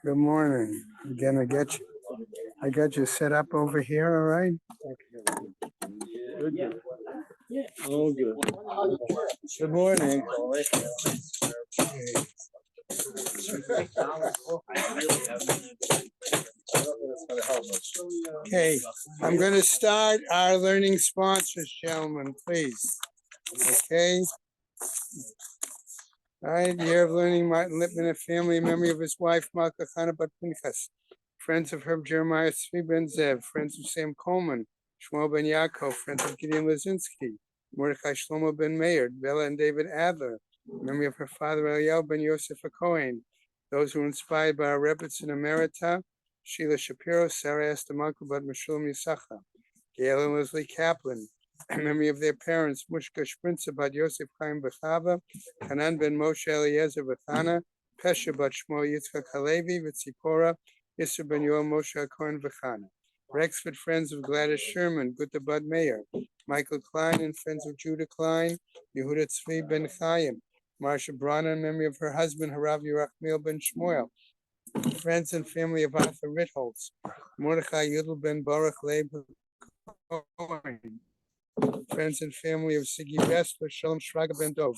Good morning. Again, I got you set up over here, all right? Good. Oh, good. Good morning. Okay, I'm going to start our learning sponsors, gentlemen, please. Okay. All right, year of learning, Martin Lippman, a family, in memory of his wife, Malka Chana Bat Pinchas. Friends of Herb Jeremiah Tzvi Ben Zev, friends of Sam Coleman, Shmuel Ben Yaakov, friends of Gideon Lazinski, Mordechai Shlomo Ben Meir, Bella and David Adler, in memory of her father Eliyahu Ben Yosef Cohen, those who were inspired by our Rebbetzin Emerita, Sheila Shapiro, Sarah Estamanko Bat Meshulam Yisacha, Gail and Leslie Kaplan, in memory of their parents, Mushka Sprinza Bat Yosef Chaim Bechava, Hanan Ben Moshe Eliezer Bethana, Pesha Bat Shmuel Yitzchak Halevi, Vitzipora, Yisra Ben Yoel Moshe Cohen Vechana. Rexford Friends of Gladys Sherman, Gutta Bud Mayer, Michael Klein and Friends of Judah Klein, Yehuda Tzvi Ben Chaim, Marsha Brana in memory of her husband, Harav Yerachmiel Ben Shmuel, friends and family of Arthur Ritholtz, Mordechai Yudel Ben Baruch Leib Cohen, friends and family of Siggy Bessler, Shalom Shraga Ben Dov,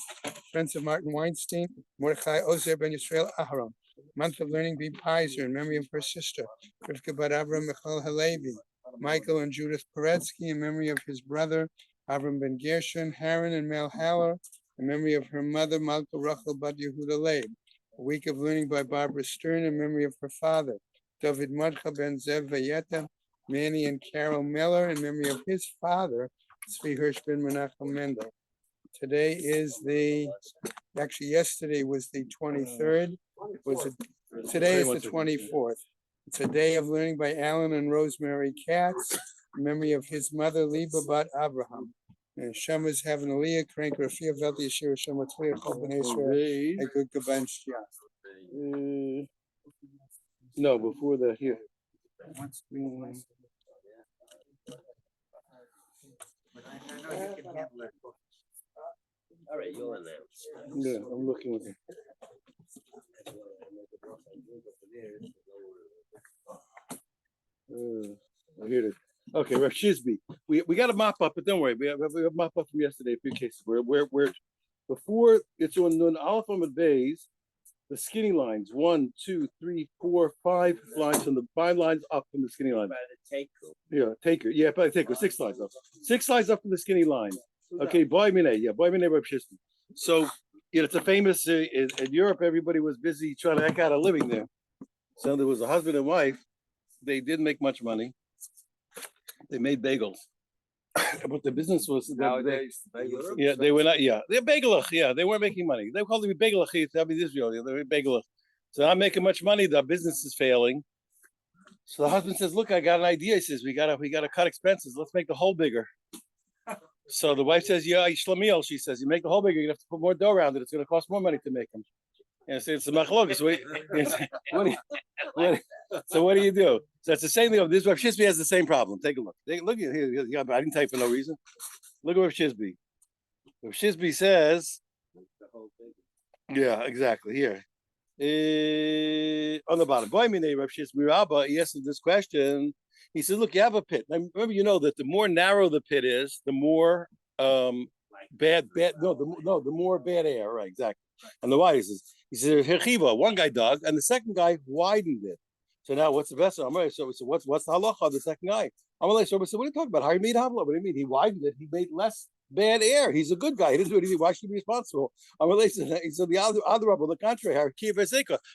friends of Martin Weinstein, Mordechai Ozer Ben Yisrael Aharon. Month of Learning B. Pizer in memory of her sister, Rivka Bar Avram Michal Halevi, Michael and Judith Paretsky in memory of his brother, Avram Ben Gershon, Haran and Mel Haller, in memory of her mother, Malka Rachel Bat Yehuda Leib. A week of learning by Barbara Stern in memory of her father, David Madcha Ben Zev Vayeta, Manny and Carol Miller in memory of his father, Tzvi Hirsch Ben Menachem Mendel. Today is yesterday was the 23rd. Today is the 24th. It's a day of learning by Alan and Rosemary Katz, in memory of his mother, Liba Bat Abraham. And Shem is having a Leah, Crank, Rafia, Velti, Yeshua, Shem, Atliya, Chol, Ben Yisrael, a good Gaban Shia. No, before that, here. All right, you'll announce. Yeah, I'm looking at it. Here it is. Okay, Rav Shizbi. We got a mop up, but don't worry. We have a mop up from yesterday. A few cases where before it's on Aleph Amud Bays, the skinny lines 1, 2, 3, 4, 5 lines from the 5 lines up from the skinny line. By the taker. Yeah, taker. Yeah, by the taker. 6 lines up. 6 lines up from the skinny line. Okay, boy Minay. Yeah, boy Minay Rav Shizbi. So it's a famous in Europe. Everybody was busy trying to eke out a living there. So there was a husband and wife. They didn't make much money. They made bagels, but the business was Nowadays, they were not. Yeah, they're bagelach. Yeah, they weren't making money. They called them bagelach. That means Israel. They were bagelach. So not making much money. The business is failing. So the husband says, "Look, I got an idea." He says, "We gotta cut expenses. Let's make the hole bigger." So the wife says, "Yeah, Shlemiel." She says, "You make the hole bigger. You have to put more dough around it. It's going to cost more money to make them." And so it's a machlokes. So what do you do? So it's the same thing. This Rav Shizbi has the same problem. Take a look. Look here. I didn't type for no reason. Look at Rav Shizbi. Rav Shizbi says, yeah, exactly. Here. On the bottom. Boy, Rav Shizbi Rabba, he answered this question. He says, look, you have a pit. Now, remember, you know that the more narrow the pit is, the more the more bad air. Right, exactly. And the why is he says, one guy dug, and the second guy widened it. So now, what's the best? So what's the halacha of the second guy? I'm like, so what are you talking about? How you made havla? What do you mean? He widened it. He made less bad air. He's a good guy. He didn't do anything. Why should he be responsible? I'm like, so the other rebel, the contrary.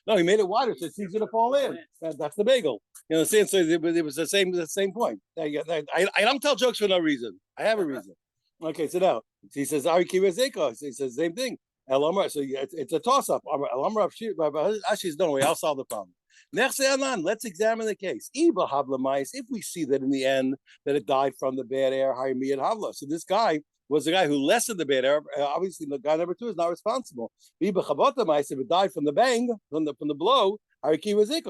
No, he made it wider, so it's easy to fall in. That's the bagel. You know, so it was the same point. I don't tell jokes for no reason. I have a reason. Okay, so now he says, Ari Kivazeko. He says the same thing. So it's a toss-up. Ashi's no way. I'll solve the problem. Let's examine the case. If we see that in the end that it died from the bad air, so this guy was the guy who lessened the bad air. Obviously, the guy number 2 is not responsible. If it died from the bang, from the blow, so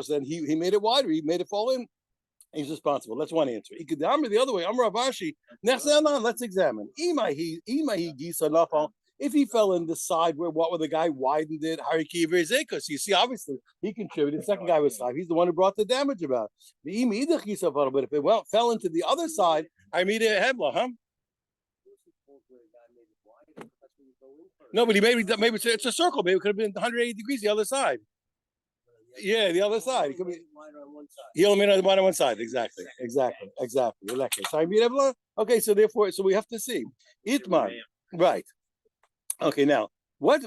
then he made it wider. He made it fall in. He's responsible. That's one answer. The other way. Let's examine. If he fell in the side where the guy widened it, Hariki Verzekos. You see, obviously he contributed. The second guy was five. He's the one who brought the damage about. But if it fell into the other side, I mean it hebla, huh? No, but maybe it's a circle. Maybe it could have been 180 degrees the other side. Yeah, the other side. It could be. He only made on one side. Exactly. So I mean, okay. So therefore, we have to see Itman, right? Okay, now now where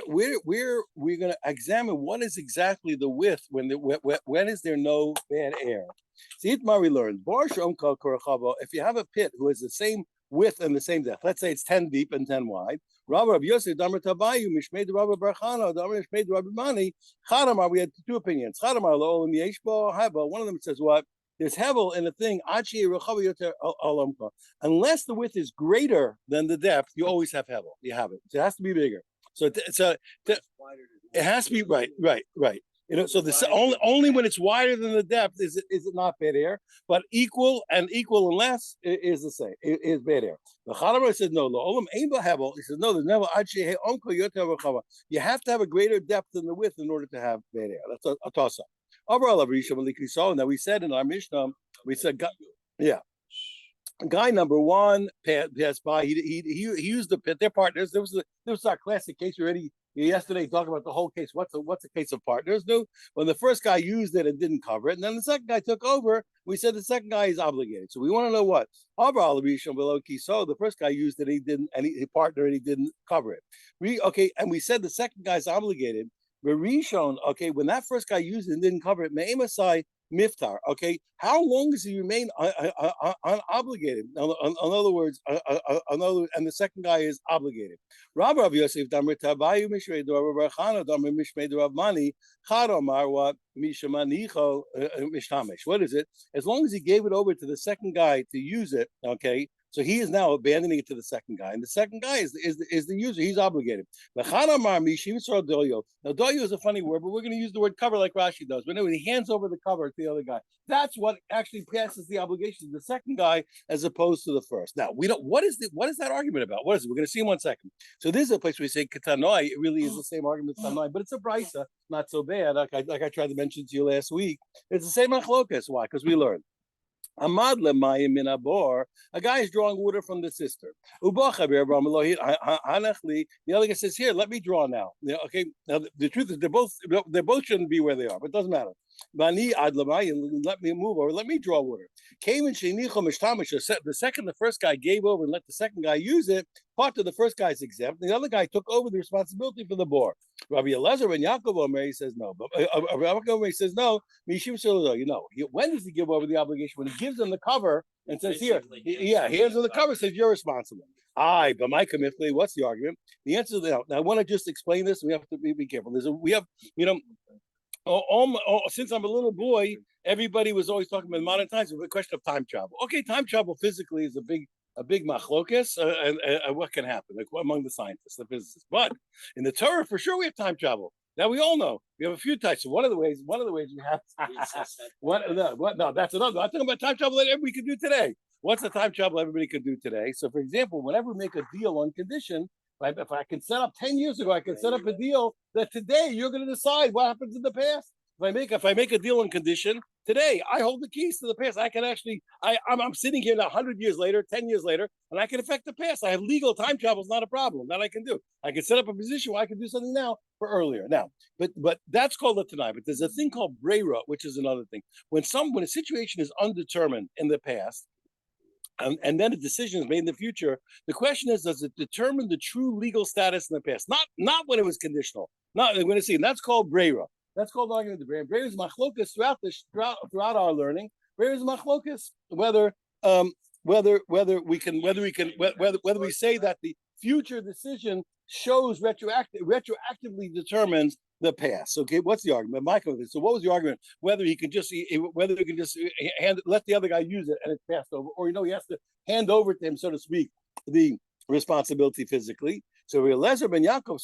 we're going to examine what is exactly the width when is there no bad air. See, Itmar we learned if you have a pit who has the same width and the same depth, let's say it's 10 deep and 10 wide. Rabbi Yosef Damar Tabayu Mishmei Rabbi Barchana Damar Mishmei Rabbi Mani Chadamar. We had two opinions. Chadamar lo olam yeshbo haba. One of them says what? There's hevel in the thing, unless the width is greater than the depth, you always have hevel. You have it. So it has to be bigger. So it has to be right. So this only when it's wider than the depth is it not bad air, but equal and less is the same. Is bad air. The Chadamar says no. He says no. There's never you have to have a greater depth than the width in order to have bad air. That's a toss-up. Now we said in our Mishnah, guy number one passed by. He used the pit. They're partners. There was our classic case already yesterday talking about the whole case. What's a case of partners do? When the first guy used it and didn't cover it, and then the second guy took over, we said the second guy is obligated. So we want to know what. So the first guy used it, he didn't, and he partnered and he didn't cover it. And we said the second guy's obligated. Rishon, okay, when that first guy used it and didn't cover it, Me'emasai Miftar, okay, how long does he remain unobligated? In other words, and the second guy is obligated. Rav Yosef Damar Tabayu Mishrei Rabbi Barchana Damar Mishmei Rav Mani Chadamar what Mishamanicho Mishtamish. What is it? As long as he gave it over to the second guy to use it, okay. So he is now abandoning it to the second guy, and the second guy is the user. He's obligated. Now, doyo is a funny word, but we're going to use the word cover like Rashi does. But anyway, he hands over the cover to the other guy. That's what actually passes the obligation to the second guy as opposed to the first. Now, we don't. What is that argument about? What is it? We're going to see in 1 second. So this is a place where we say katanoi. It really is the same argument as tanoi, but it's a brisa, not so bad. Like I tried to mention to you last week. It's the same achlokas. Why? Because we learned. Amad lemayim min abor. A guy is drawing water from the cistern. The other guy says, "Here, let me draw now." Okay. Now the truth is, they both shouldn't be where they are, but it doesn't matter. Let me move over. Let me draw water. The second the first guy gave over and let the second guy use it, part of the first guy's exempt. The other guy took over the responsibility for the bore. Rabbi Elazar and Yaakov Omer says no. But Rabbi Omer says no. When does he give over the obligation? When he gives them the cover and says, "Here, here's the cover." Says you're responsible. But my commitment. What's the argument? The answer is now. I want to just explain this. We have to be careful. Since I'm a little boy, everybody was always talking about modern times. The question of time travel. Okay, time travel physically is a big machlokas, and what can happen among the scientists, the physicists. But in the Torah, for sure, we have time travel. Now we all know we have a few types. So one of the ways we have. No, that's another. I'm talking about time travel that everybody can do today. What's the time travel everybody can do today? So, for example, whenever we make a deal on condition. If I can set up 10 years ago, I can set up a deal that today you're going to decide what happens in the past. If I make a deal on condition today, I hold the keys to the past. I can actually, I'm sitting here now 100 years later, 10 years later, and I can affect the past. I have legal time travel is not a problem. That I can do. I can set up a position where I can do something now for earlier. Now, but that's called a tanai. But there's a thing called brera, which is another thing. When a situation is undetermined in the past, and then a decision is made in the future. The question is, does it determine the true legal status in the past? Not when it was conditional. Not we're going to see, and that's called brera. That's called argument of brera. Brera is machlokas throughout our learning. Brera is machlokas whether we say that the future decision shows retroactively determines the past. Okay, what's the argument? Michael, so what was the argument? Whether he can just let the other guy use it and it's passed over, or he has to hand over to him, so to speak, the responsibility physically. So Eliezer ben Yaakov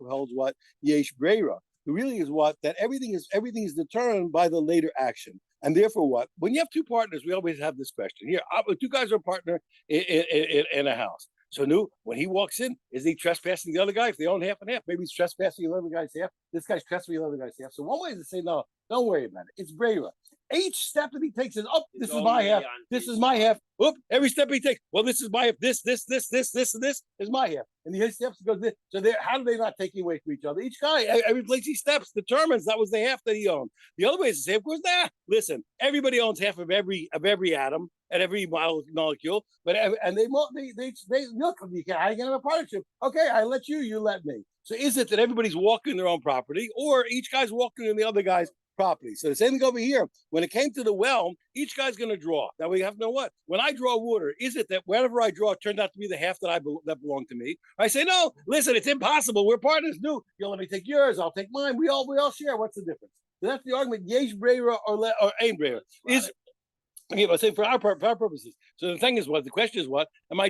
holds what yesh brera. It really is what that everything is determined by the later action, and therefore what? When you have two partners, we always have this question. Here, two guys are a partner in a house. So new when he walks in, is he trespassing the other guy? If they own half and half, maybe he's trespassing the other guy's half. This guy's trespassing the other guy's half. So one way is to say, no, don't worry about it. It's Brera. Each step that he takes is, oh, this is my half. This is my half. Oop, every step he takes, well, this is my half. This, and this is my half. And his steps go this. So how do they not take away from each other? Each guy, every place he steps determines that was the half that he owned. The other way is to say, of course, listen, everybody owns half of every atom and every molecule, but and they look, you can have a partnership. Okay, I let you, you let me. So is it that everybody's walking their own property, or each guy's walking in the other guy's property? So the same thing over here. When it came to the well, each guy's going to draw. Now we have to know what. When I draw water, is it that wherever I draw, it turned out to be the half that that belonged to me? I say no. Listen, it's impossible. We're partners. No, you'll let me take yours. I'll take mine. We all share. What's the difference? So that's the argument. Yesh brera or ain brera is. Okay, but say for our purposes. So the thing is, what the question is, what am I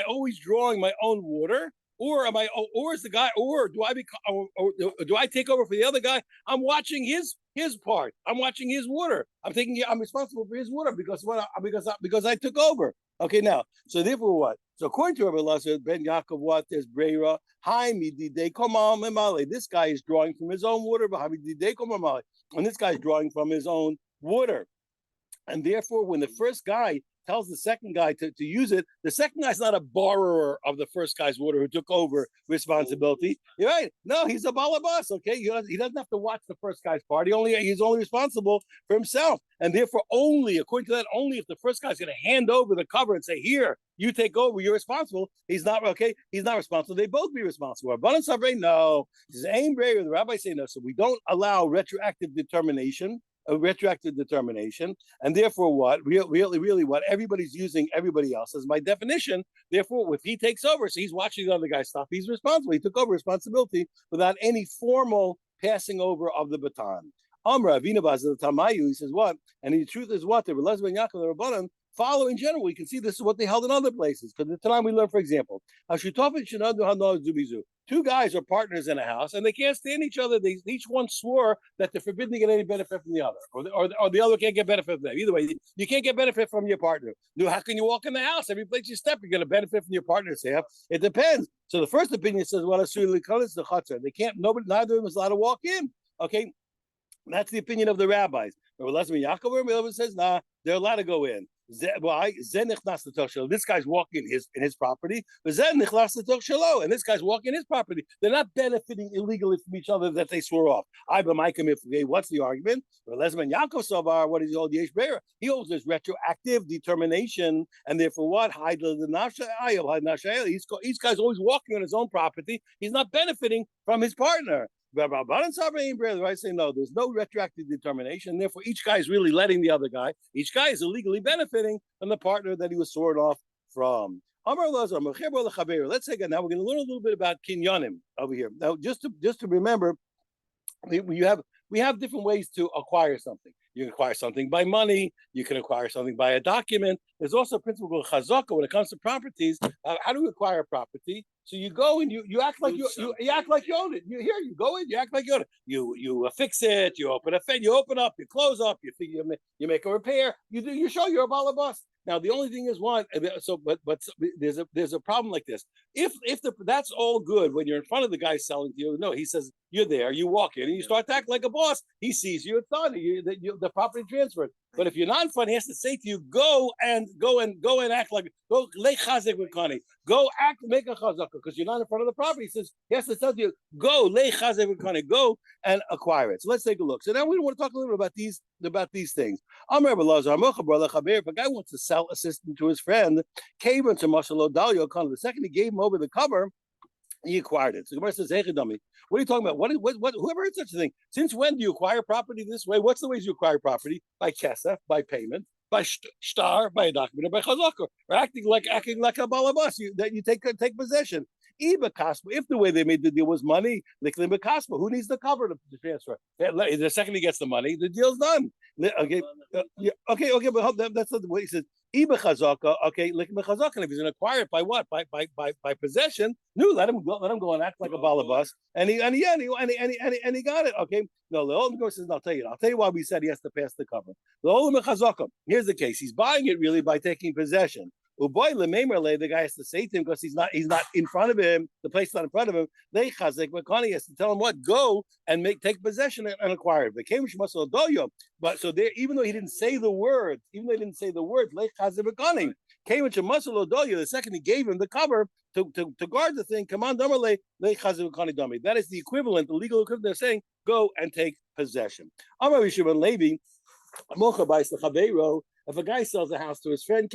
always drawing my own water, or or is the guy, or do I do I take over for the other guy? I'm watching his part. I'm watching his water. I'm responsible for his water because I took over. Okay, now so therefore what? So according to Rabbi Elazar ben Yaakov, what there's Breira. This guy is drawing from his own water, and this guy is drawing from his own water. And therefore, when the first guy tells the second guy to use it, the second guy's not a borrower of the first guy's water who took over responsibility. You're right. No, he's a balabas, okay? He doesn't have to watch the first guy's part. He's only responsible for himself. And therefore, according to that, only if the first guy's going to hand over the cover and say, here, you take over, you're responsible. He's not responsible. They both be responsible. But no. This is aim brave. The rabbis say no. So we don't allow retroactive determination, and therefore what really what everybody's using everybody else as by definition. Therefore, if he takes over, so he's watching the other guy's stuff, he's responsible. He took over responsibility without any formal passing over of the baton. Amra Avina Tamayu, he says what? And the truth is what? The Relez ben Yaakov the Rabbanan follow in general. We can see this is what they held in other places. Because the time we learn, for example, two guys are partners in a house and they can't stand each other. Each one swore that they're forbidden to get any benefit from the other, or the other can't get benefit from them. Either way, you can't get benefit from your partner. No, how can you walk in the house? Every place you step, you're going to benefit from your partner's half. It depends. So the first opinion says, well, it's really the chutzner. They can't. Neither of them is allowed to walk in. Okay, that's the opinion of the rabbis. But Yaakov says, nah, they're allowed to go in. This guy's walking in his property, and this guy's walking his property. They're not benefiting illegally from each other that they swore off. What's the argument? Yaakov Savar, what is he hold? He holds this retroactive determination, and therefore what? Each guy's always walking on his own property. He's not benefiting from his partner. I say no, there's no retroactive determination. Therefore, each guy is really letting the other guy. Each guy is illegally benefiting from the partner that he was sworn off from. Let's say again. Now we're going to learn a little bit about kinyanim over here. Now, just to remember, we have different ways to acquire something. You can acquire something by money. You can acquire something by a document. There's also a principle called chazaka when it comes to properties. How do you acquire property? So you go and you act like you act like you own it. You go in, you act like you own it. You fix it. You open you open up, you close up. You make a repair. You show you're a balabas. Now the only thing is what. So but there's a problem like this. If that's all good when you're in front of the guy selling to you. No, he says you're there. You walk in and you start to act like a boss. He sees you. It's done. The property transferred. But if you're not in front, he has to say to you, go and act like go act, make a chazaka, because you're not in front of the property. He says he has to tell you, go go and acquire it. So let's take a look. So now we want to talk a little bit about these things. If a guy wants to sell a system to his friend, the second he gave him over the cover, he acquired it. So Gemara says, "Hey, dummy, what are you talking about? What? Whoever heard such a thing? Since when do you acquire property this way? What's the ways you acquire property? By kesef, by payment, by shtar, by a document, or by chazaka, or acting like a balabas. That you take possession. If the way they made the deal was money, who needs the cover to transfer? The second he gets the money, the deal's done. Okay, but that's not the way he says. Okay, if he's going to acquire it by what? By possession. No, let him go and act like a balabas, and he got it. Okay, no, the old says, I'll tell you why we said he has to pass the cover. Here's the case: he's buying it really by taking possession. The guy has to say to him because he's not in front of him. The place is not in front of him. He has to tell him what, go and take possession and acquire it. But so there, even though he didn't say the words, the second he gave him the cover to guard the thing, command that is the equivalent, the legal equivalent of saying, go and take possession. If a guy sells a house to his friend,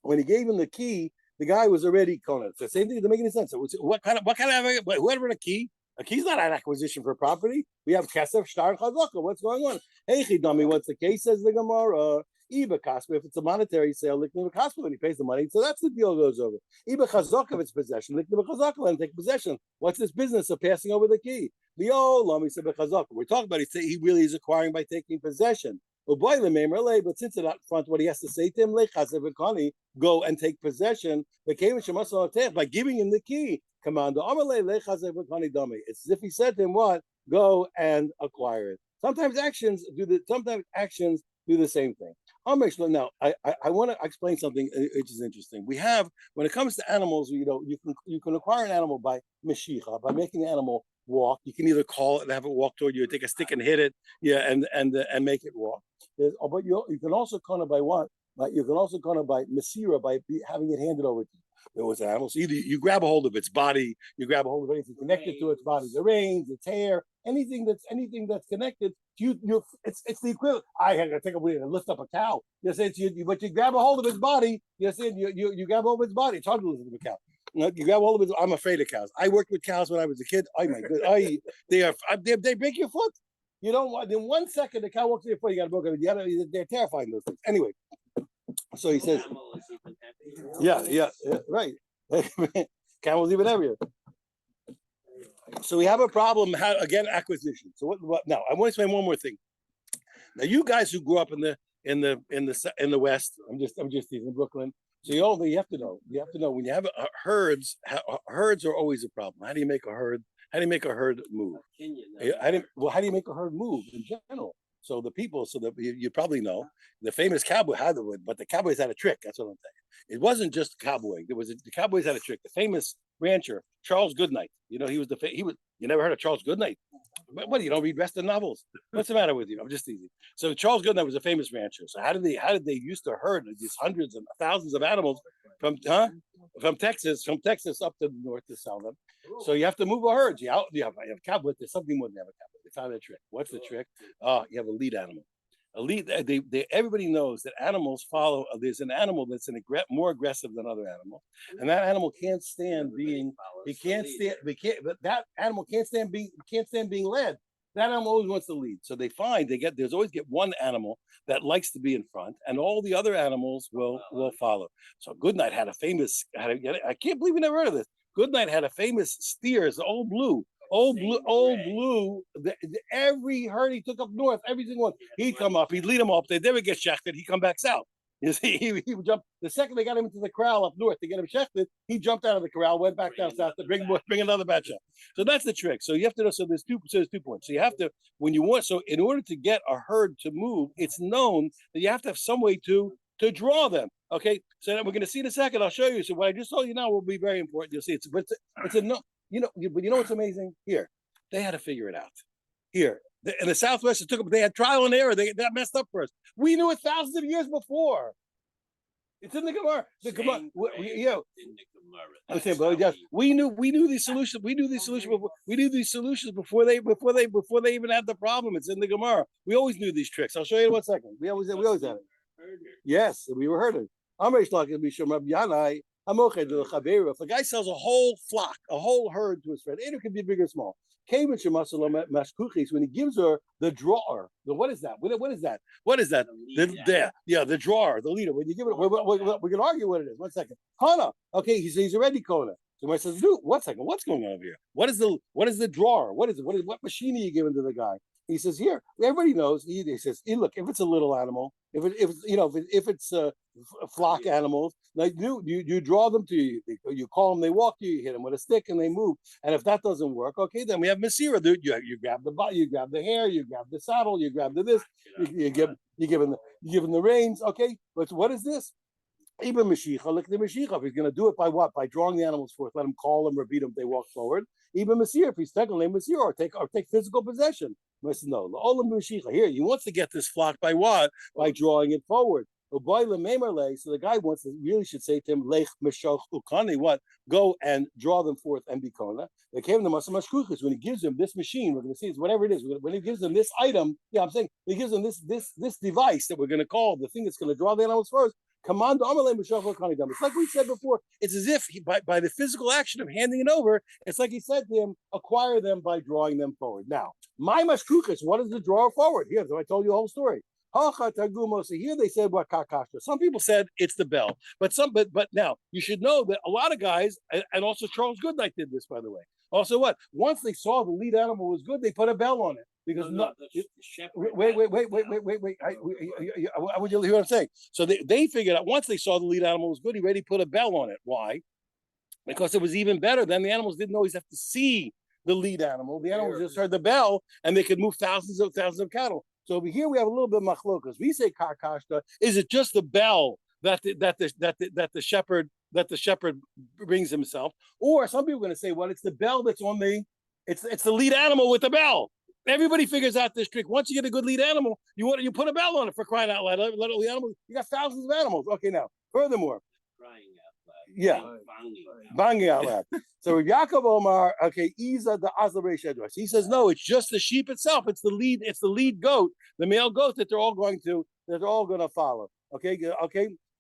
when he gave him the key, the guy was already kona. It's the same thing. It doesn't make any sense. What kind of whoever a key? A key's not an acquisition for property. We have kesef, shtar, and chazaka. What's going on? Hey, chidami, what's the case? Says the Gemara. Iba kaspa, if it's a monetary sale, likni kaspa, when he pays the money, so that's the deal goes over. Iba chazaka, if it's possession, likni chazaka, let him take possession. What's this business of passing over the key? We're talking about he really is acquiring by taking possession. But since it's out front, what he has to say to him, go and take possession. By giving him the key, command. It's as if he said to him, what? Go and acquire it. Sometimes actions do the same thing. Now, I want to explain something which is interesting. We have, when it comes to animals, you can acquire an animal by meshicha, by making the animal walk. You can either call it and have it walk toward you, take a stick and hit it, and make it walk. But you can also by what? You can also by mesira, by having it handed over to you. There was animals. So either you grab a hold of its body, you grab a hold of anything connected to its body, the reins, its hair, anything that's connected. It's the equivalent. I had to take a wheel and lift up a cow. But you grab a hold of its body. You grab hold of its body. It's hard to lift up a cow. You grab hold of it. I'm afraid of cows. I worked with cows when I was a kid. Oh my goodness! They break your foot. You don't want in 1 second the cow walks to your foot. You got to broke it. They're terrifying, those things. Anyway, so he says, yeah, right. Camels even heavier. So we have a problem. Again, acquisition. So what? Now I want to explain one more thing. Now you guys who grew up in the West, I'm just in Brooklyn. So you have to know when you have herds are always a problem. How do you make a herd? How do you make a herd move? How do you make a herd move in general? So the people, you probably know, the famous cowboy had but the Cowboys had a trick. That's what I'm saying. It wasn't just cowboy. The Cowboys had a trick. The famous rancher Charles Goodnight. You never heard of Charles Goodnight? What, you don't read Western novels? What's the matter with you? I'm just teasing. So Charles Goodnight was a famous rancher. So how did they used to herd these hundreds and thousands of animals from Texas up to the north to sell them? So you have to move a herd. You have cowboys. There's something more than have a cowboy. They found a trick. What's the trick? You have a lead animal. Everybody knows that animals follow. There's an animal that's more aggressive than other animals, and that animal can't stand being. That animal can't stand being led. That animal always wants to lead. So there's always one animal that likes to be in front, and all the other animals will follow. So Goodnight had a famous. I can't believe you never heard of this. Goodnight had a famous steer, the Old Blue. Old Blue. Every herd he took up north, every single one, he'd come up, he'd lead them up. They never get shechted. He'd come back south. You see, he would jump. The second they got him into the corral up north to get him shechted, he jumped out of the corral, went back down south to bring another batch up. So that's the trick. So you have to know. So there's 2 points. So you have to, in order to get a herd to move, it's known that you have to have some way to draw them. Okay, so we're going to see in a second. I'll show you. So what I just told you now will be very important. You'll see it's a no. But you know what's amazing? Here, they had to figure it out. Here, in the Southwest, they had trial and error. That messed up for us. We knew it thousands of years before. It's in the Gemara. I'm saying, but we knew these solutions. We knew these solutions before they even had the problem. It's in the Gemara. We always knew these tricks. I'll show you in 1 second. We always had it. Yes, we were herded. If a guy sells a whole flock, a whole herd to his friend, it could be big or small. When he gives her the drawer, what is that? What is that? The drawer, the leader. When you give it, we're gonna argue what it is. 1 second. Hana. Okay, he's already Kona. So I says, dude, 1 second, what's going on over here? What is the drawer? What machine are you giving to the guy? He says, here, everybody knows. He says, look, if it's a little animal, if it's flock animals, like you draw them to you. You call them, they walk to you. You hit them with a stick, and they move. And if that doesn't work, okay, then we have Masira. Dude, you grab the body, you grab the hair, you grab the saddle, you grab the this. You give them the reins. Okay, but what is this? Even Mashiach, look at the Mashiach. If he's going to do it by what? By drawing the animals forth, let them call them or beat them, they walk forward. Even Mashiach, if he's taking them Mashiach or take physical possession. I said, no, the Olam Mashiach. Here, he wants to get this flock by what? By drawing it forward. So the guy really should say to him, Lech Meshoch Ukani, what? Go and draw them forth and be Kona. They came to Masamashkuchas when he gives them this machine, we're going to see it's whatever it is. When he gives them this item, I'm saying he gives them this device that we're going to call the thing that's going to draw the animals first. Command it's like we said before. It's as if by the physical action of handing it over, it's like he said to him, acquire them by drawing them forward. Now, my mashkukas, what is the drawer forward? Here, so I told you the whole story. So here they said what kakashta. Some people said it's the bell, but now you should know that a lot of guys, and also Charles Goodnight did this, by the way. Also, what? Once they saw the lead animal was good, they put a bell on it. Because wait. I want you to hear what I'm saying. So they figured out once they saw the lead animal was good, he already put a bell on it. Why? Because it was even better. Then the animals didn't always have to see the lead animal. The animals just heard the bell, and they could move thousands of cattle. So over here we have a little bit of machlokas. We say karkashta. Is it just the bell that the shepherd brings himself, or some people are going to say, well, it's the bell that's on it's the lead animal with the bell. Everybody figures out this trick. Once you get a good lead animal, you put a bell on it, for crying out loud. Let the animal. You got thousands of animals. Okay, now furthermore, Crying out loud. yeah, banging out loud. So Yaakov Omar, okay, Isa the Azlaray Shedras. He says no, it's just the sheep itself. It's the lead goat, the male goat that they're all going to follow. Okay.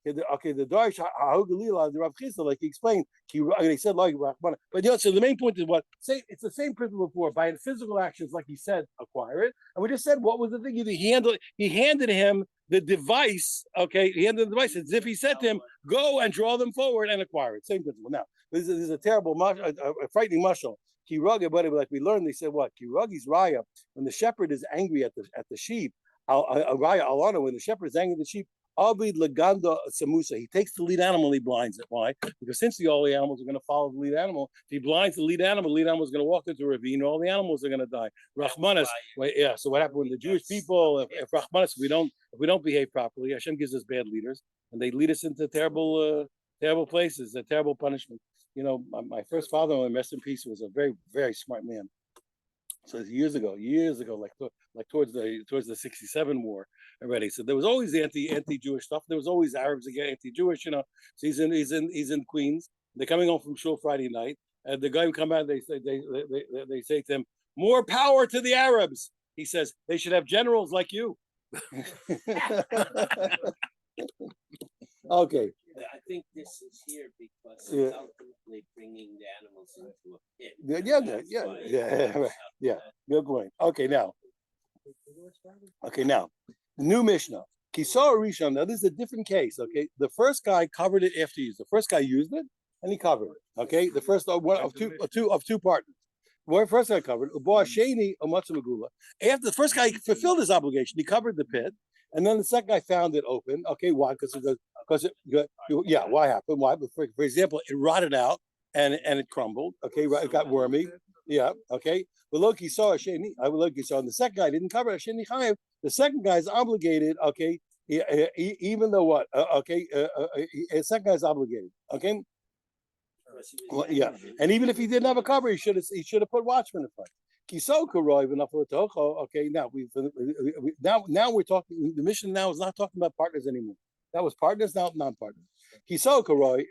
The Darsh Hahugalila, the Rav Chisda, like he explained, he said like, but so the main point is what? Say it's the same principle before. By physical actions, like he said, acquire it. And we just said what was the thing? He handed him the device. Okay, he handed the device as if he said to him, "Go and draw them forward and acquire it." Same principle. Now this is a terrible, a frightening mashal. Kiragi, but like we learned, they said what? Kiragi's raya. When the shepherd is angry at the sheep, raya alana. When the shepherd is angry at the sheep. Abid Laganda Samusa. He takes the lead animal and he blinds it. Why? Because since all the animals are going to follow the lead animal, if he blinds the lead animal is going to walk into a ravine, all the animals are going to die. Rahmanas, so what happened when the Jewish people, if Rahmanas, if we don't behave properly, Hashem gives us bad leaders, and they lead us into terrible places, a terrible punishment. You know, my first father-in-law, rest in peace, was a very, very smart man. So years ago, like towards the '67 war already. So there was always anti-Jewish stuff. There was always Arabs again anti-Jewish. You know, so he's in Queens. They're coming home from shul Friday night, and the guy who come out, they say to him, "More power to the Arabs." He says they should have generals like you. Okay. I think this is here because it's ultimately bringing the animals into a pit. Yeah. Good point. Okay, now, the new Mishnah. Kisar Rishon. Now this is a different case. Okay, the first guy covered it after he used it. The first guy used it and he covered it. Okay, the first one of two partners. Well, first guy covered it. After the first guy fulfilled his obligation, he covered the pit, and then the second guy found it open. Okay, why? Why happened? Why? For example, it rotted out and it crumbled. Okay, it got wormy. Yeah. Okay. But look, he saw a sheni. I would look. He saw, and the second guy didn't cover a sheni chayiv. The second guy is obligated. Okay, even though what? The second guy is obligated. Okay. Well, yeah, and even if he didn't have a cover, he should have put watchman in front. Okay, now we're talking. The mission now is not talking about partners anymore. That was partners, now non-partners.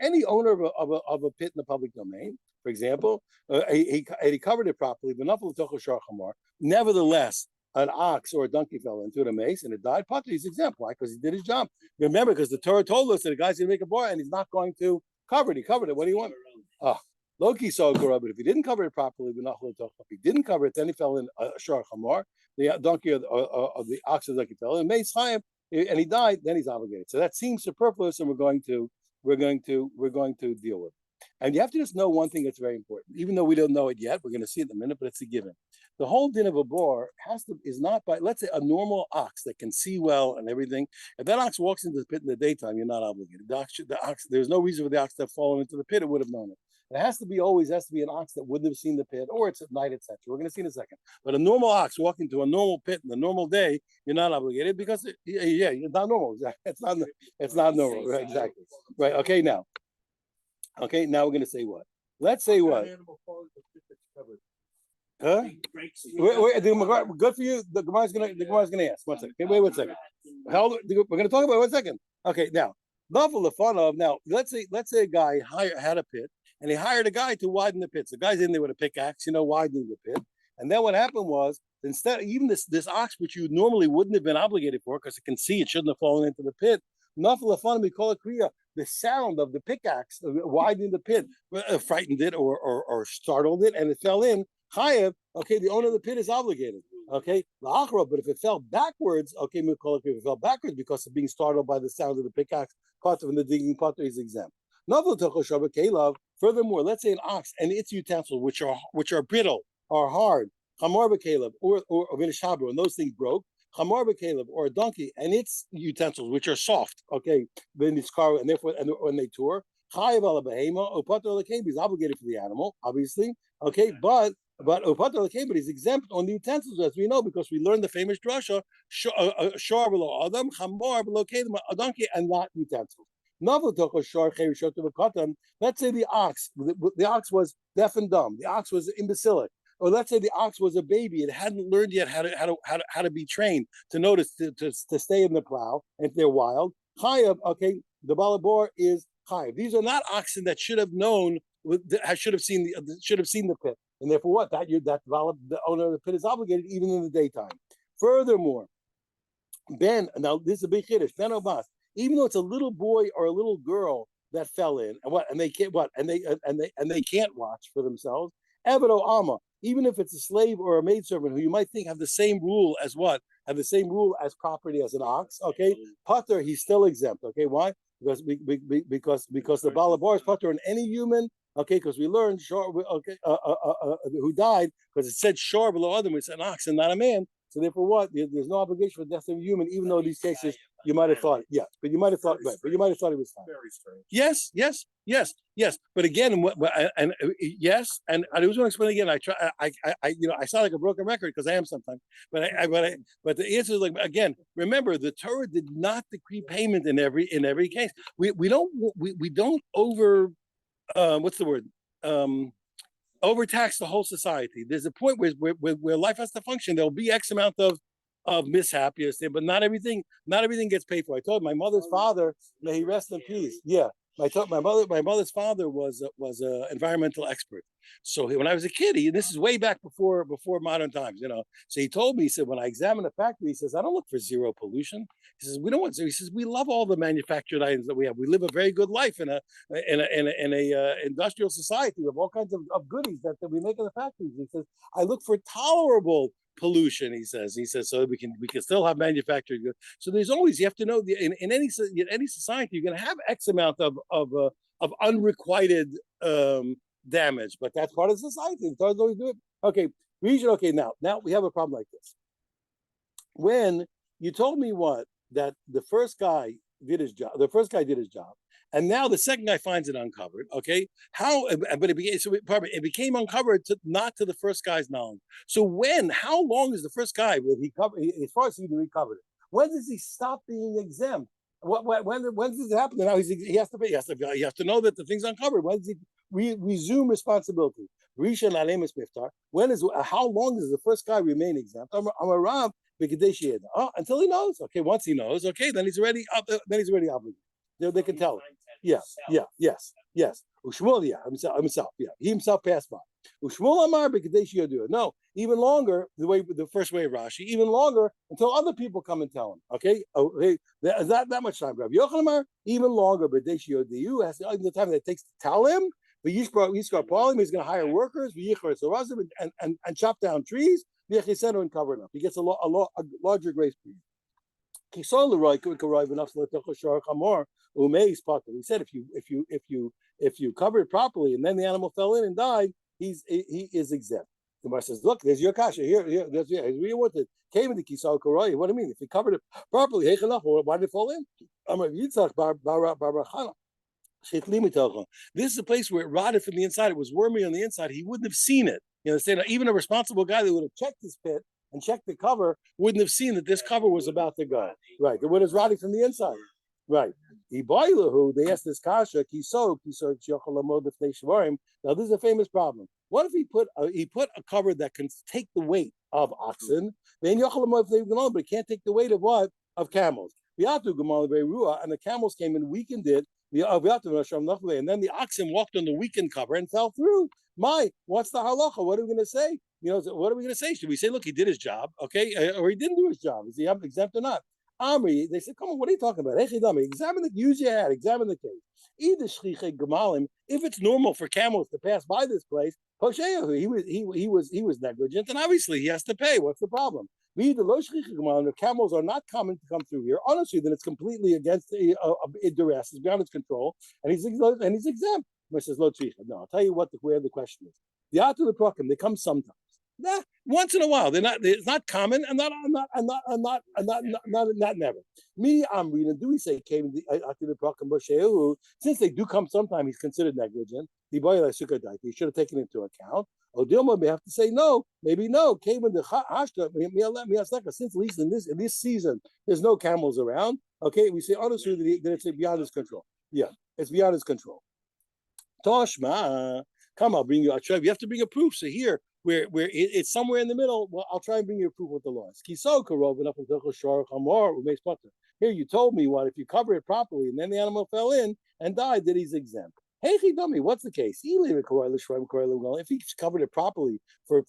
Any owner of a pit in the public domain, for example, he covered it properly. Nevertheless, an ox or a donkey fell into the mace and it died. Patri example. Why? Because he did his job. Remember, because the Torah told us that the guy's going to make a bar and he's not going to cover it. He covered it. What do you want? Loki saw Gora, but if he didn't cover it properly, if he didn't cover it, then he fell in Shar Chamar, the donkey or the ox or the donkey fell in Mace Chaim, and he died. Then he's obligated. So that seems superfluous, and we're going to deal with it. And you have to just know one thing that's very important, even though we don't know it yet. We're going to see it in a minute, but it's a given. The whole din of a boar is not by, let's say, a normal ox that can see well and everything. If that ox walks into the pit in the daytime, you're not obligated. The ox, there's no reason for the ox to have fallen into the pit. It would have known it. It has to be an ox that wouldn't have seen the pit, or it's at night, etc. We're going to see in a second. But a normal ox walking to a normal pit in a normal day, you're not obligated because it's not normal. It's not normal. Right, exactly. Right. Okay. Now we're going to say what? Let's say what? Huh? Good for you. The Gemara's gonna ask. One second. Okay, wait 1 second. We're gonna talk about it 1 second. Okay, now now let's say a guy had a pit and he hired a guy to widen the pit. So the guy's in there with a pickaxe, widening the pit. And then what happened was instead even this ox, which you normally wouldn't have been obligated for because it can see it shouldn't have fallen into the pit. We call it kriya. The sound of the pickaxe widening the pit frightened it or startled it, and it fell in. Chayev, okay, the owner of the pit is obligated. Okay, but if it fell backwards, okay, we call it if it fell backwards because of being startled by the sound of the pickaxe, part of the digging part is exempt. Furthermore, let's say an ox and its utensils, which are brittle or hard, chamar b'kelev or v'nishabro, and those things broke. Chamar b'kelev or a donkey and its utensils, which are soft, okay, and therefore when they tore, chayev ala behema or pater l'kein, is obligated for the animal, obviously, okay, but he's exempt on the utensils, as we know, because we learned the famous drasha, shor below adam, chamor below kelim, a donkey, and not utensils. Let's say the ox was deaf and dumb, the ox was imbecilic, or let's say the ox was a baby, it hadn't learned yet how to be trained to notice to stay in the plow, and if they're wild. Chayav, okay, the balabor is chayav. These are not oxen that should have known, should have seen the pit. And therefore, what the owner of the pit is obligated even in the daytime. Furthermore, now this is a big chiddush. Ben Obas, even though it's a little boy or a little girl that fell in, and they can't watch for themselves. Evedo Alma, even if it's a slave or a maidservant who you might think have the same rule as property as an ox. Okay, Potter, he's still exempt. Okay, why? Because the Balabar is Potter in any human. Okay, because we learned who died because it said shor below Adam, it's an ox and not a man. So therefore, what? There's no obligation for death of a human, even though in these cases you might have thought, but you might have thought it was fine. Very strange. Yes. But again, and I was going to explain again. I sound like a broken record because I am sometimes. But the answer is again. Remember, the Torah did not decree payment in every case. We don't over. What's the word? Overtax the whole society. There's a point where life has to function. There'll be X amount of mishap, but not everything gets paid for. I told my mother's father, may he rest in peace. Yeah, my mother's father was an environmental expert. So when I was a kid, this is way back before modern times, So he told me, he said, when I examine a factory, he says, I don't look for zero pollution. He says, we don't want zero. He says, we love all the manufactured items that we have. We live a very good life in a industrial society with all kinds of goodies that we make in the factories. He says, I look for tolerable pollution. He says, so we can still have manufactured goods. So there's always, you have to know, in any society, you're going to have X amount of unrequited damage, but that's part of society. The Torah always do it. Okay, now we have a problem like this. When you told me that the first guy did his job, and now the second guy finds it uncovered. Okay, how? But it became uncovered not to the first guy's knowledge. So how long is the first guy? As far as he recovered it, when does he stop being exempt? When does it happen? Now he has to pay. He has to know that the thing's uncovered. When does he resume responsibility? How long does the first guy remain exempt? Until he knows. Okay, once he knows, okay, then he's already up. Then he's already obligated. They can tell him. Yes. Ushmuel, himself. Yeah, he himself passed by. Ushmuel Amar b'kadesh. No, even longer. The first way of Rashi, even longer until other people come and tell him. Okay, is that much time? Rabbi Yochanan Amar, even longer. B'kadesh yodu has the time that it takes to tell him. But Yishkar Paul, he's going to hire workers, and chop down trees. And cover it up. He gets a larger grace period. He said if you cover it properly and then the animal fell in and died, he is exempt. The Gemara says, look, there's your kasha here. There's you want it. Came in the kisal koroi. What do you mean? If he covered it properly, why did it fall in? This is a place where it rotted from the inside. It was wormy on the inside. He wouldn't have seen it. You understand? Even a responsible guy that would have checked his pit and checked the cover wouldn't have seen that this cover was about to go. Right. The wood is rotting from the inside. Right. They asked this kasha, now this is a famous problem. What if he put a cover that can take the weight of oxen, but it can't take the weight of what? Of camels. And the camels came and weakened it. And then the oxen walked on the weakened cover and fell through. What's the halacha? What are we going to say? What are we going to say? Should we say, look, he did his job, okay, or he didn't do his job? Is he exempt or not? Amri, they said, come on, what are you talking about? Examine use your head, examine the case. If it's normal for camels to pass by this place, he was negligent, and obviously he has to pay. What's the problem? The camels are not common to come through here. Honestly, then it's completely against duress. It's beyond its control, and he's exempt. Says, no, I'll tell you where the question is. The out of the prokim, they come sometimes. Once in a while. It's not common, and not never. Me, I'm reading. Do we say came after the prokim b'shehu? Since they do come sometime, he's considered negligent. He should have taken into account. Odilma may have to say no, maybe no. Came in the hashta. Since at least in this season, there's no camels around. Okay, we say honestly that it's beyond his control. Yeah, it's beyond his control. Toshma, come, I'll bring you. You have to bring a proof. So here, where it's somewhere in the middle. Well, I'll try and bring you a proof with the laws. Here, you told me what if you cover it properly and then the animal fell in and died, that he's exempt. Hey, dummy, what's the case? If he covered it properly for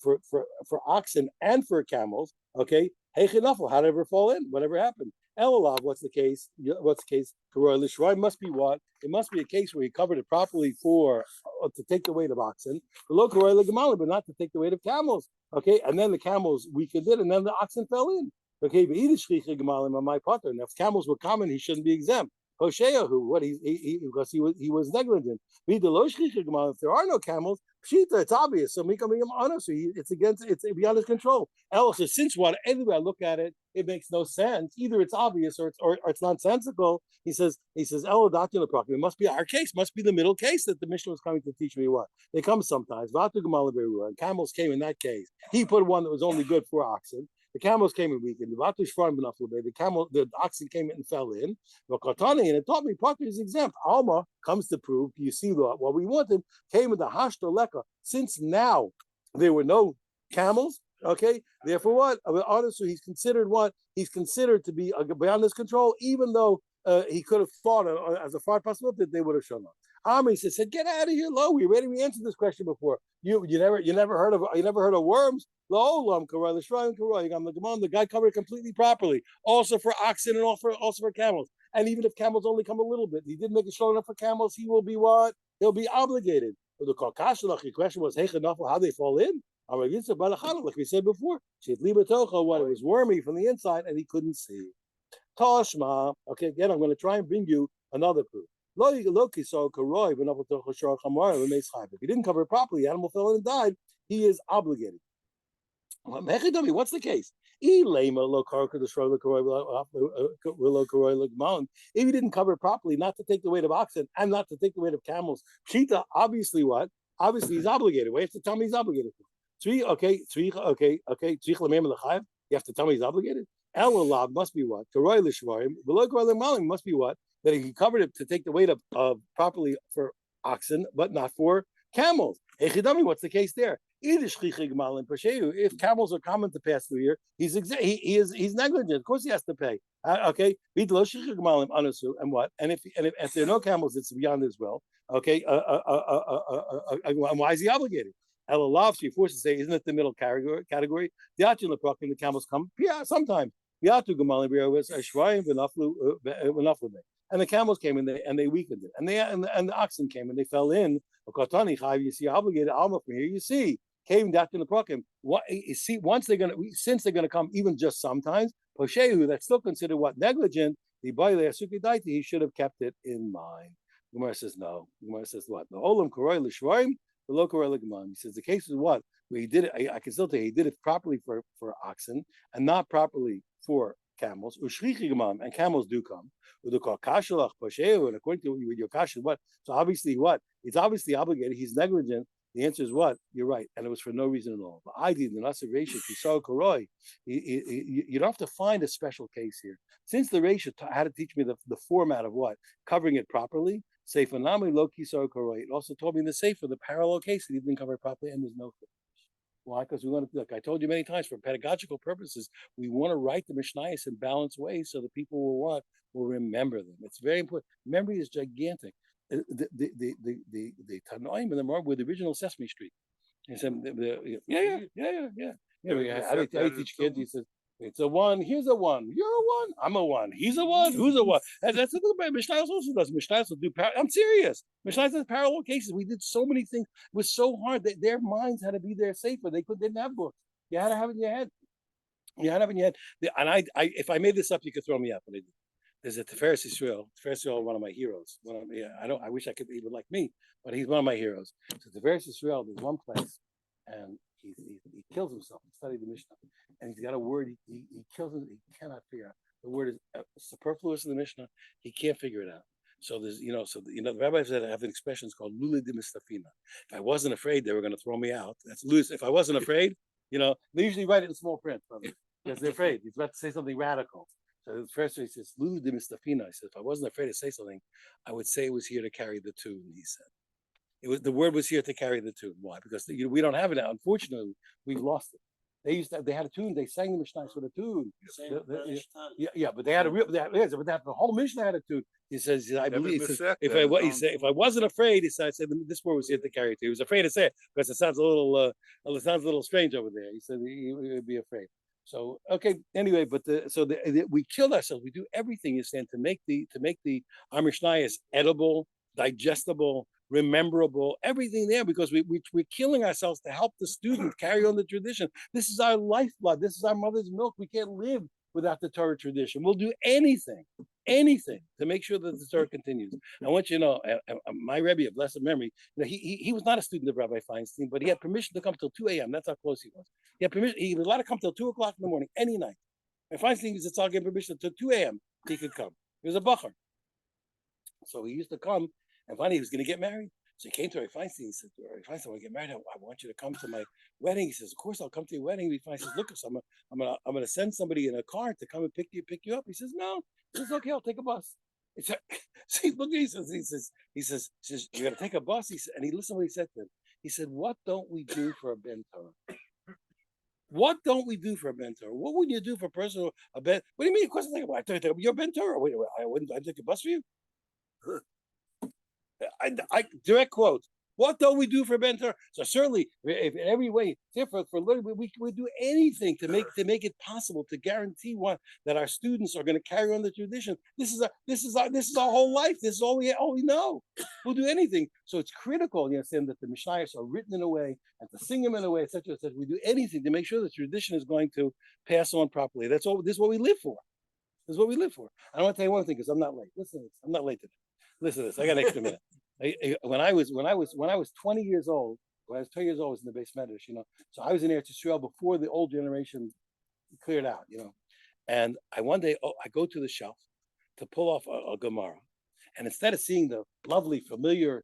oxen and for camels, okay. Hey, how did it ever fall in? Whatever happened? Elalav, what's the case? Must be what? It must be a case where he covered it properly for to take the weight of oxen, but not to take the weight of camels. Okay, and then the camels weakened it, and then the oxen fell in. Okay, but my partner. And if camels were common, he shouldn't be exempt. Hosea, because he was negligent. If there are no camels, Pshita, it's obvious. So it's beyond his control. Else, since anyway I look at it, it makes no sense. Either it's obvious or it's nonsensical. He says, it must be our case, must be the middle case that the Mishnah was coming to teach me what. They come sometimes. And camels came in that case. He put one that was only good for oxen. The camels came in weakened. The oxen came in and fell in. And it taught me Partner is exempt. Alma comes to prove, you see what we wanted, came with the hashta leka. Since now there were no camels, okay, therefore what? Honestly, he's considered what? He's considered to be beyond his control, even though he could have thought as a far possibility that they would have shown up. Amri said, "Get out of here, Lo. We answered this question before. You never heard of worms? Lo, the guy covered it completely properly, also for oxen and also for camels. And even if camels only come a little bit, he didn't make it strong enough for camels. He will be what? He'll be obligated. But the question was, how they fall in? Like we said before, it was wormy from the inside and he couldn't see. Toshma. Okay, again, I'm going to try and bring you another proof. If he didn't cover it properly, the animal fell in and died, he is obligated. What's the case? If he didn't cover it properly, not to take the weight of oxen and not to take the weight of camels, Pshita, obviously what? Obviously he's obligated. Why have to tell me he's obligated? You have to tell me he's obligated? Elalav must be what? Must be what? That he covered it to take the weight of properly for oxen, but not for camels. What's the case there? If camels are common to pass through here, he's negligent. Of course, he has to pay. Okay, and what? And if there are no camels, it's beyond his will. Okay, why is he obligated? Elalav, she forced to say, isn't it the middle category? The camels come, yeah, sometimes. And the camels came and they weakened it, and the oxen came and they fell in. You see, obligated alma from here. You see, came down to the prokim. What you see? Since they're gonna come, even just sometimes. Poshehu, that's still considered what negligent. The boile asukitaiti, he should have kept it in mind. Gemara says no. Gemara says what? The olam koroi l'shvarim, the lo koroi l'gemam. He says the case is what? Where he did it. I can still tell you he did it properly for oxen and not properly for camels. And camels do come. And according to your kasha, what? So obviously, what? It's obviously obligated. He's negligent. The answer is what? You're right, and it was for no reason at all. But I did the Nasa Reisha Kisar Koroi. You don't have to find a special case here. Since the Reisha had to teach me the format of what? Covering it properly. Sefer Nami Lo Kisar Koroi. It also told me in the Sefer the parallel case that he didn't cover it properly, and there's no. Why? Because we want to, like I told you many times, for pedagogical purposes, we want to write the Mishnayos in balanced ways so that people will what? Will remember them. It's very important. Memory is gigantic. The Tanoim and the Mar were the original Sesame Street. He said, I teach kids. He says, it's a one. Here's a one. You're a one. I'm a one. He's a one. Who's a one? And that's a little bit. Mishnah also does. Mishnah will do. I'm serious. Mishnah does parallel cases. We did so many things. It was so hard that their minds had to be there safer. Didn't have books. You had to have it in your head. You had to have it in your head. And I if I made this up, you could throw me out, but I did. There's a Tiferes Yisrael. Tiferes Yisrael, one of my heroes. I wish I could be like me, but he's one of my heroes. So Tiferes Yisrael, there's one place, and he kills himself. He studied the Mishnah, and he's got a word. He kills him. He cannot figure out. The word is superfluous in the Mishnah. He can't figure it out. So there's, the rabbis have an expression called luli de mistafina. If I wasn't afraid, they were going to throw me out. That's loose. If I wasn't afraid, they usually write it in small print because they're afraid. He's about to say something radical. So the first he says, Lulu de Mistafina. He said, if I wasn't afraid to say something, I would say it was here to carry the tune, he said. The word was here to carry the tune. Why? Because we don't have it now. Unfortunately, we've lost it. They had a tune, they sang the Mishnah with a tune. But they had the whole Mishnah had a tune. He says, I believe, if I wasn't afraid, he said, this word was here to carry it. He was afraid to say it because it sounds a little strange over there. He said he would be afraid. So okay. Anyway, but we killed ourselves. We do everything you're saying to make the Mishnayos edible, digestible, rememberable, everything there because we're killing ourselves to help the student carry on the tradition. This is our lifeblood. This is our mother's milk. We can't live without the Torah tradition. We'll do anything to make sure that the Torah continues. I want you to know, my Rebbe of blessed memory, he was not a student of Rabbi Feinstein, but he had permission to come till 2 a.m. That's how close he was. He had permission. He was allowed to come till 2 o'clock in the morning, any night. And Feinstein was all gave permission till 2 a.m. He could come. He was a bacher. So he used to come, and finally he was going to get married. So he came to Rabbi Feinstein. He said, Rabbi Feinstein, when I get married, I want you to come to my wedding. He says, of course I'll come to your wedding. Rabbi Feinstein says, look, I'm gonna send somebody in a car to come and pick you up. He says, no. He says, okay, I'll take a bus. So he says, you're gonna take a bus? He said, and he listened to what he said to him. He said, what don't we do for a Ben Torah? What don't we do for a Ben Torah? What would you do for a person a Ben? What do you mean? Of course, I take your Ben Torah. Wait, I take a bus for you? I direct quote. What don't we do for Ben Torah? So certainly, if in every way, for learning, we do anything to make it possible to guarantee that our students are going to carry on the tradition. This is our whole life. This is all we know. We'll do anything. So it's critical, you understand, that the Mishnayos are written in a way and to sing them in a way, etc., etc. We do anything to make sure the tradition is going to pass on properly. That's all. This is what we live for. This is what we live for. I want to tell you one thing because I'm not late. Listen to this. I'm not late today. Listen to this. I got an extra minute. When I was 20 years old, I was in the base medrash, So I was in Eretz Yisrael before the old generation cleared out, And one day I go to the shelf to pull off a Gemara, and instead of seeing the lovely, familiar,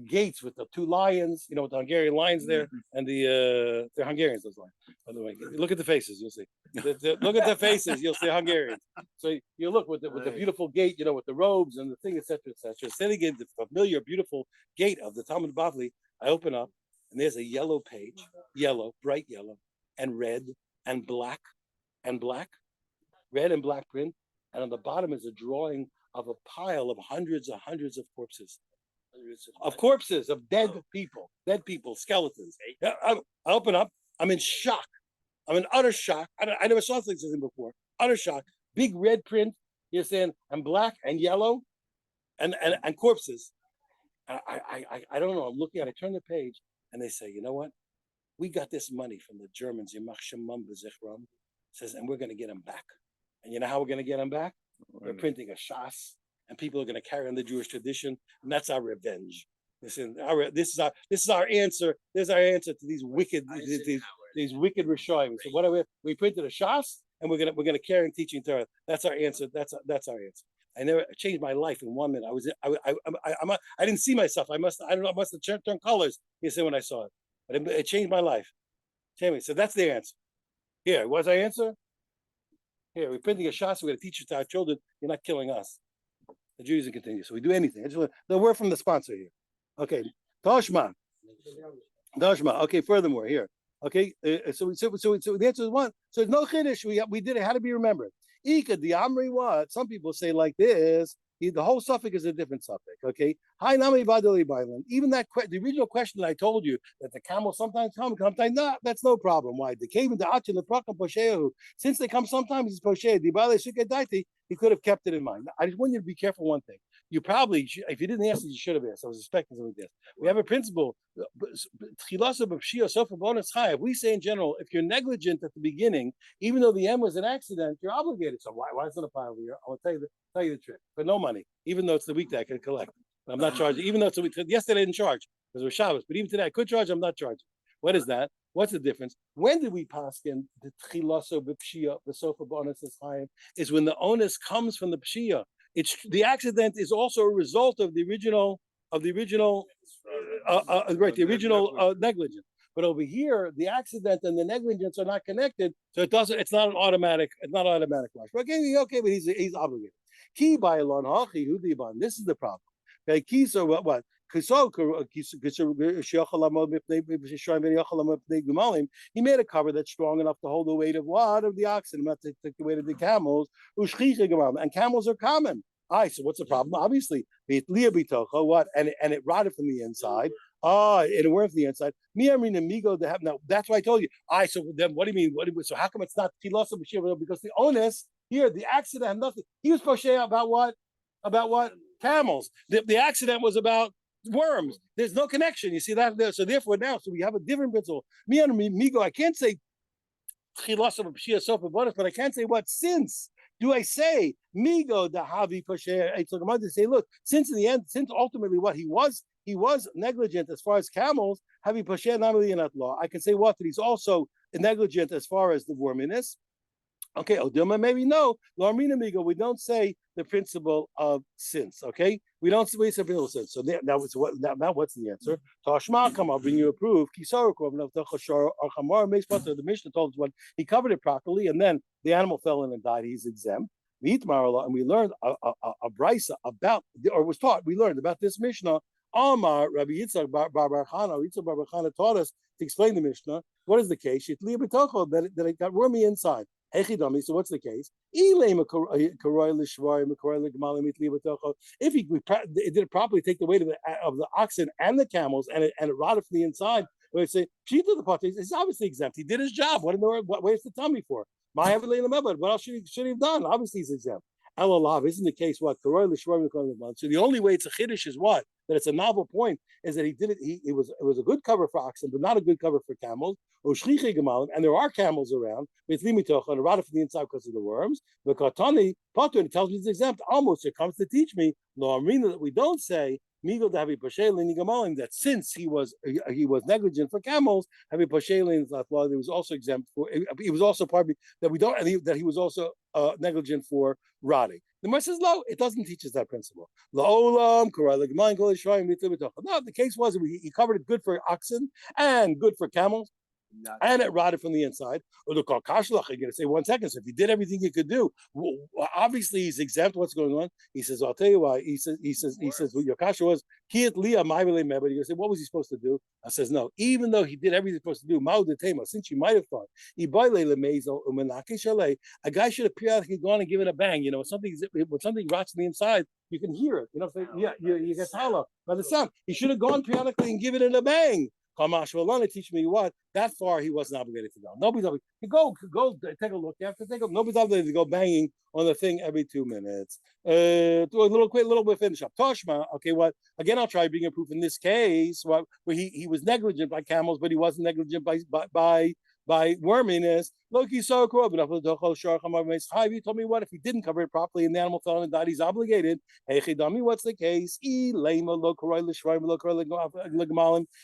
gates with the two lions, with the Hungarian lions there, and they're Hungarians, those lions. By the way, look at the faces, you'll see. Look at the faces, you'll see Hungarians. So you look with the beautiful gate, with the robes and the thing, etc., etc. Instead of getting the familiar, beautiful gate of the Talmud Bavli, I open up, and there's a yellow page, bright yellow, and red, and black, red and black print, and on the bottom is a drawing of a pile of hundreds of corpses. Of dead people, skeletons. I open up. I'm in shock. I'm in utter shock. I never saw things like this before. Utter shock. Big red print. You understand? And black and yellow, and corpses. I don't know. I'm looking at it. I turn the page, and they say, you know what? We got this money from the Germans. Says, and we're going to get them back. And you know how we're going to get them back? We're printing a shas. And people are going to carry on the Jewish tradition, and that's our revenge. Listen, this is our answer. There's our answer to these wicked Rishonim. So what we printed a shas, and we're gonna carry on teaching Torah. That's our answer. That's our answer. I never changed my life in 1 minute. I didn't see myself. I don't know. I must have turned colors. You say when I saw it, but it changed my life. So that's the answer. Here, what's our answer? Here, we're printing a shot, so we're going to teach it to our children. You're not killing us. The Judaism continues. So we do anything. The word from the sponsor here. Okay. Toshma. Okay, furthermore, here. Okay, so the answer is one. So it's no chiddush. We did it. How to be remembered? Ika the Amri what? Some people say like this. The whole suffix is a different suffix. Okay. Hi nami vadali bailan. Even the original question that I told you that the camels sometimes come, sometimes not. That's no problem. Why? The cave in the achin the prakam poshehu. Since they come sometimes, it's poshehu. The bale daiti. He could have kept it in mind. I just want you to be careful. One thing. You probably, if you didn't ask it, you should have asked. I was expecting something like this. We have a principle. If we say in general, if you're negligent at the beginning, even though the end was an accident, you're obligated. So why is it a pile here? I'll tell you the trick. For no money, even though it's the weekday, I can collect. I'm not charging, even though it's a week. Yesterday I didn't charge because it was Shabbos, but even today I could charge. I'm not charging. What is that? What's the difference? When did we pass in the tchilaso b'pshia the sofa bonus is when the onus comes from the pshia. It's the accident is also a result of the original negligence. But over here, the accident and the negligence are not connected, so it's not an automatic. It's not automatic wash. Okay, but he's obligated. Key by alon hachi hudiban. This is the problem. Okay, key so what? He made a cover that's strong enough to hold the weight of what? Of the oxen, not to take the weight of the camels. And camels are common. So what's the problem? Obviously, what? And it rotted from the inside. It worked from the inside. Now that's why I told you. So then what do you mean? So how come it's not Tilasa B'Shir? Because the onus here, the accident had nothing. He was poshe about what? About what? Camels. The accident was about worms. There's no connection. You see that there. So therefore now, so we have a different principle. I can't say but I can't say what since. Do I say migo the havi pasher? To say, look, since in the end, since ultimately what he was negligent as far as camels, havi pasher namely not law. I can say what that he's also negligent as far as the worminess. Okay, Odilma, maybe no. Larmina migo, we don't say the principle of since. Okay, we don't say the principle of since. So now what's the answer? Tashma, come, I'll bring you a proof. The Mishnah told us when he covered it properly, and then the animal fell in and died. He's exempt. And we learned a brisa about, or was taught. We learned about this Mishnah. Amar Rabbi Yitzchak Bar Chana. Yitzchak Bar Chana taught us to explain the Mishnah. What is the case? That it got wormy inside. So what's the case? If he did it properly, take the weight of the oxen and the camels, and it rotted from the inside, we say the pot is obviously exempt. He did his job. What waste the tummy for? What else should he have done? Obviously he's exempt. Elalav isn't the case. What? So the only way it's a chiddush is what? That it's a novel point is that he did it. It was a good cover for oxen, but not a good cover for camels. And there are camels around. And rotted from the inside because of the worms. But Katani Potter tells me it's exempt. Almost it comes to teach me that we don't say that since he was negligent for camels, he was also exempt for. He was also part that we don't that he was also negligent for rotting. The Gemara says no, it doesn't teach us that principle. No, the case was he covered it good for oxen and good for camels. And it rotted from the inside. Or the Kakashlach, you're going to say 1 second. So if he did everything he could do, obviously he's exempt. What's going on? He says, I'll tell you why. He says, well, your kasha was Kiat Liya Mai V'lei Mebed. You're going to say, what was he supposed to do? I says, no. Even though he did everything he was supposed to do, Mao de Tema, since you might have thought, a guy should have periodically gone and given a bang. You know, when something rots on the inside, you can hear it. You know, so, yeah, you get hollow by the sound. He should have gone periodically and given it a bang. Teach me what that far he wasn't obligated to go. Nobody's obligated. Go take a look. You have to take a nobody's obligated to go banging on the thing every 2 minutes. Do a little bit finish up. Toshma. Okay, what again? I'll try being a proof in this case. Where he was negligent by camels, but he wasn't negligent by worminess. Loki so cool. But you told me what if he didn't cover it properly and the animal fell and died, he's obligated. Hey, what's the case? If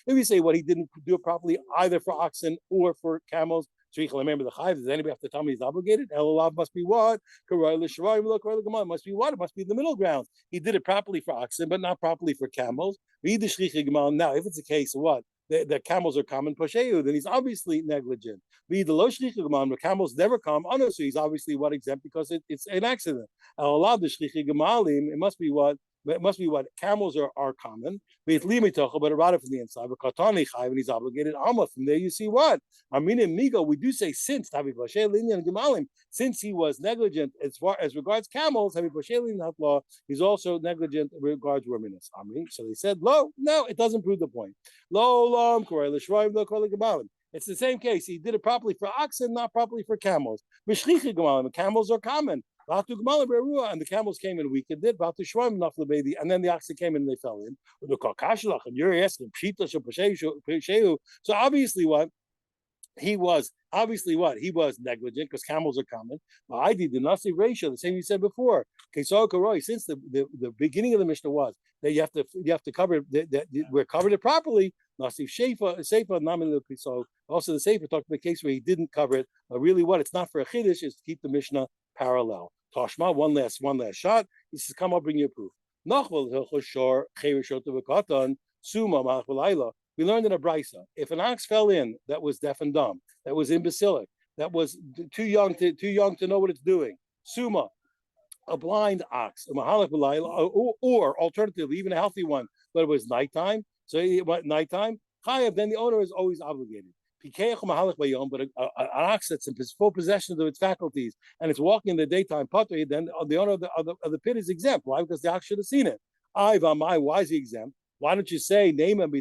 you say what he didn't do it properly either for oxen or for camels, Remember the Chayiv. Does anybody have to tell me he's obligated? Elulav must be what? Must be what? It must be the middle ground. He did it properly for oxen, but not properly for camels. Now, if it's a case of what? The camels are common posheyu, then he's obviously negligent. The camels never come. Oh no, so he's obviously what exempt because it's an accident. It must be what? It must be what camels are common, but a rada from the inside. But katani chayv, and he's obligated. Alma, from there you see what? Amina migo. We do say since since he was negligent as far as regards camels, he's also negligent in regards ruminants. So they said, no, it doesn't prove the point. It's the same case. He did it properly for oxen, not properly for camels. Camels are common. And the camels came and weakened it. And then the oxen came in and they fell in. And you're asking, so obviously what? He was negligent because camels are common. I did the nasi ratio, the same you said before. Since the beginning of the Mishnah was that you have to cover that we're covered it properly. Nasi seifa so also the seifa talked about the case where he didn't cover it. But really, what it's not for a chiddush is to keep the Mishnah parallel. Tashma, one last shot. He says, "Come up, bring your proof." We learned in a brisa, if an ox fell in that was deaf and dumb, that was imbecilic, that was too young to know what it's doing, suma, a blind ox, or alternatively, even a healthy one, but it was nighttime. So nighttime, chayav, then the owner is always obligated. But an ox that's in full possession of its faculties and it's walking in the daytime, then the owner of the pit is exempt. Why? Because the ox should have seen it. Why is he exempt? Why don't you say name him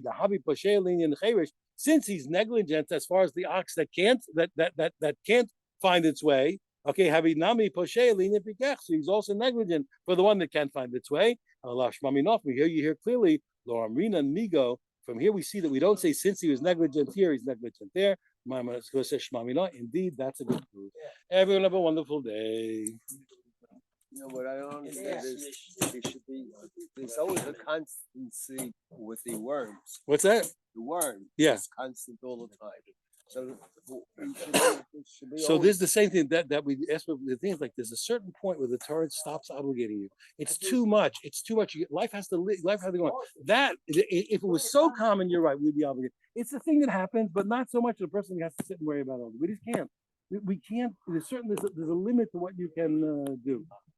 since he's negligent as far as the ox that can't find its way? Okay, so he's also negligent for the one that can't find its way. We hear clearly, from here we see that we don't say since he was negligent here, he's negligent there. Indeed, that's a good proof. Everyone have a wonderful day. What I don't understand is there should be there's always a constancy with the worms. What's that? The worm is constant all the time. So So there's the same thing that we asked for the things like there's a certain point where the Torah stops obligating you. It's too much. Life has to go on. That if it was so common, you're right, we'd be obligated. It's the thing that happens, but not so much the person has to sit and worry about it. We just can't. We can't. There's a limit to what you can do.